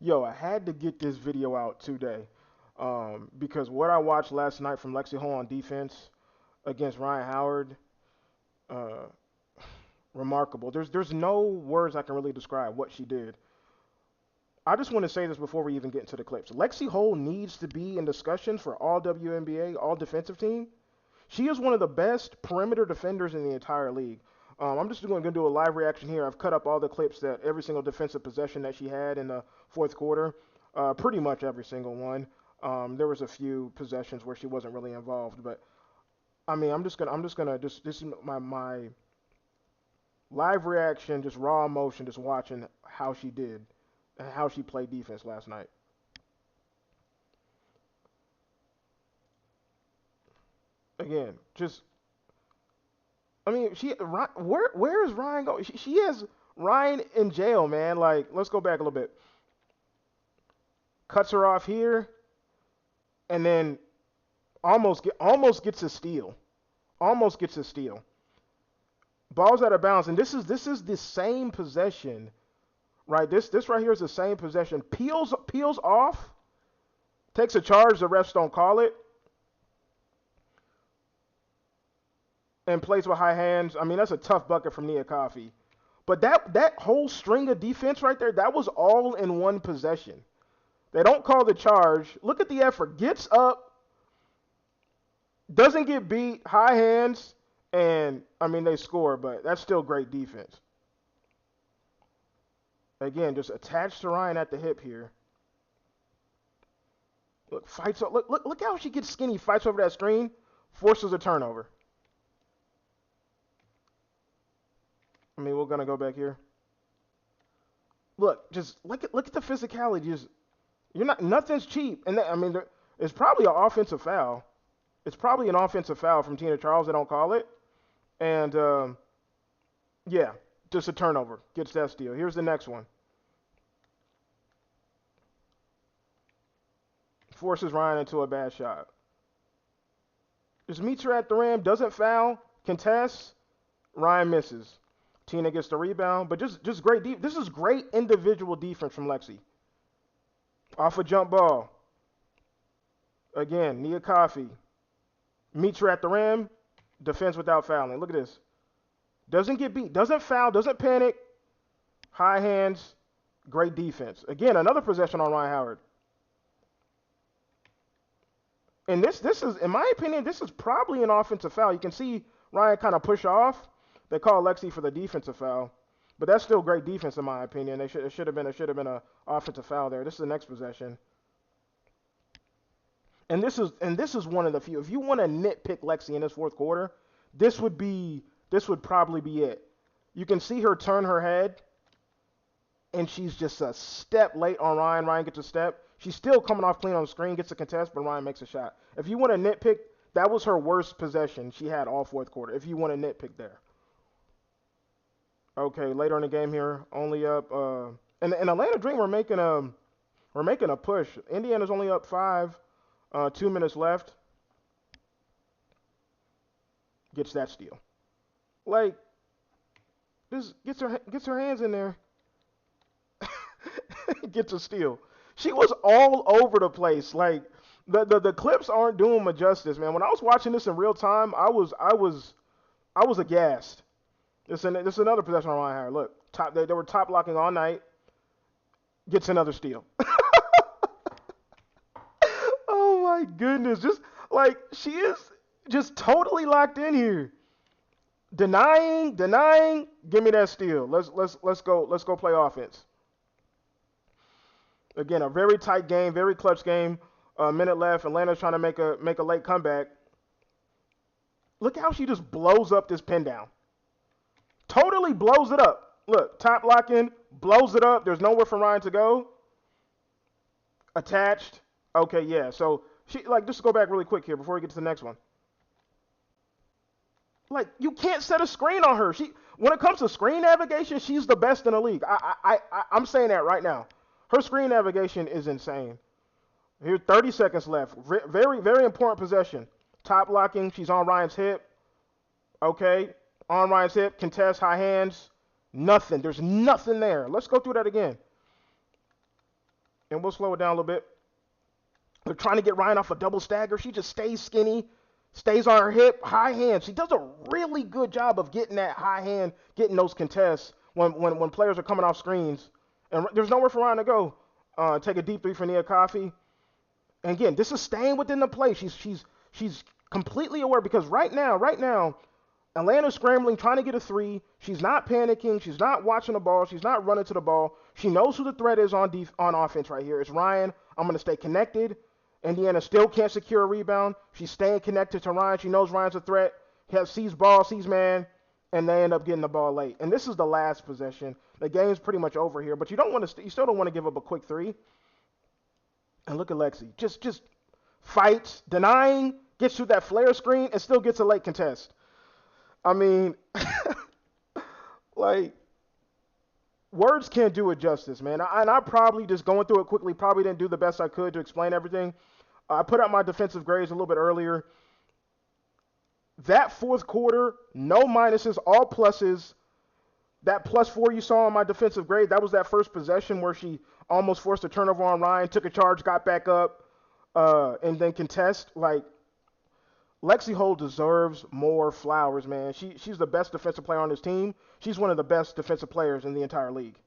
Yo, I had to get this video out today because what I watched last night from Lexie Hall on defense against Ryan Howard, uh, remarkable. There's no words I can really describe what she did. I just want to say this before we even get into the clips. Lexie Hall needs to be in discussions for all WNBA, all defensive team. She is one of the best perimeter defenders in the entire league. I'm just going to do a live reaction here. I've cut up all the clips that every single defensive possession that she had in the fourth quarter, pretty much every single one. There was a few possessions where she wasn't really involved, but I mean, I'm just gonna this is my live reaction, just raw emotion, just watching how she did and how she played defense last night. Again, just I mean, where is Ryan going? She has Ryan in jail, man. Like, let's go back a little bit. Cuts her off here, and then almost gets a steal. Almost gets a steal. Ball's out of bounds, and this is the same possession, right? This right here is the same possession. Peels off, takes a charge. The refs don't call it, and plays with high hands. I mean, that's a tough bucket from Nia Coffey. But that whole string of defense right there, that was all in one possession. They don't call the charge. Look at the effort. Gets up, doesn't get beat, high hands, and I mean they score, but that's still great defense. Again, just attached to Ryan at the hip here. Look, fights. Look how she gets skinny. Fights over that screen, forces a turnover. I mean, we're gonna go back here. Look, just look at the physicality. Just you're not nothing's cheap, and I mean, it's probably an offensive foul. It's probably an offensive foul from Tina Charles. They don't call it, and yeah, just a turnover gets that steal. Here's the next one. Forces Ryan into a bad shot. Just meets her at the rim, doesn't foul, contests. Ryan misses. Tina gets the rebound, but just great. This is great individual defense from Lexi. Off a jump ball. Again, Nia Coffey meets her at the rim, defends without fouling. Look at this. Doesn't get beat, doesn't foul, doesn't panic. High hands, great defense. Again, another possession on Ryan Howard. And this is, in my opinion, this is probably an offensive foul. You can see Ryan kind of push off. They call Lexi for the defensive foul, but that's still great defense in my opinion. It should have been a offensive foul there. This is the next possession. And this is one of the few. If you want to nitpick Lexi in this fourth quarter, this would probably be it. You can see her turn her head, and she's just a step late on Ryan. Ryan gets a step. She's still coming off clean on the screen, gets a contest, but Ryan makes a shot. If you want to nitpick, that was her worst possession she had all fourth quarter. If you want to nitpick there. Okay, later in the game here, only up. And Atlanta Dream we're making a push. Indiana's only up 5. 2 minutes left. Gets that steal. Like, just gets her hands in there. Gets a steal. She was all over the place. Like the clips aren't doing me justice, man. When I was watching this in real time, I was aghast. This is another possession on Ryan Howard. Look, they were top locking all night. Gets another steal. Oh my goodness. Just like she is just totally locked in here. Denying, give me that steal. Let's go play offense. Again, a very tight game, very clutch game. A minute left. Atlanta's trying to make a late comeback. Look how she just blows up this pin down. Totally blows it up. Look, top locking, blows it up. There's nowhere for Ryan to go. Attached. Okay, yeah. So she just go back really quick here before we get to the next one. Like, you can't set a screen on her. When it comes to screen navigation, she's the best in the league. I'm saying that right now. Her screen navigation is insane. Here's 30 seconds left. Very, very important possession. Top locking. She's on Ryan's hip. Okay. On Ryan's hip. Contest. High hands. Nothing. There's nothing there. Let's go through that again. And we'll slow it down a little bit. They're trying to get Ryan off a double stagger. She just stays skinny, stays on her hip, high hand. She does a really good job of getting that high hand, getting those contests when players are coming off screens. And there's nowhere for Ryan to go. Take a deep three for Nia Coffey. And again, this is staying within the play. She's completely aware because right now, Atlanta's scrambling, trying to get a three. She's not panicking. She's not watching the ball. She's not running to the ball. She knows who the threat is on offense right here. It's Ryan. I'm going to stay connected. Indiana still can't secure a rebound. She's staying connected to Ryan. She knows Ryan's a threat. Sees ball, sees man, and they end up getting the ball late. And this is the last possession. The game's pretty much over here, but you still don't want to give up a quick three. And look at Lexi. Just fights, denying, gets through that flare screen, and still gets a late contest. I mean, like, words can't do it justice, man. I probably, just going through it quickly, probably didn't do the best I could to explain everything. I put out my defensive grades a little bit earlier. That fourth quarter, no minuses, all pluses. That +4 you saw on my defensive grade, that was that first possession where she almost forced a turnover on Ryan, took a charge, got back up, and then contest. Like, Lexie Hull deserves more flowers, man. She's the best defensive player on this team. She's one of the best defensive players in the entire league.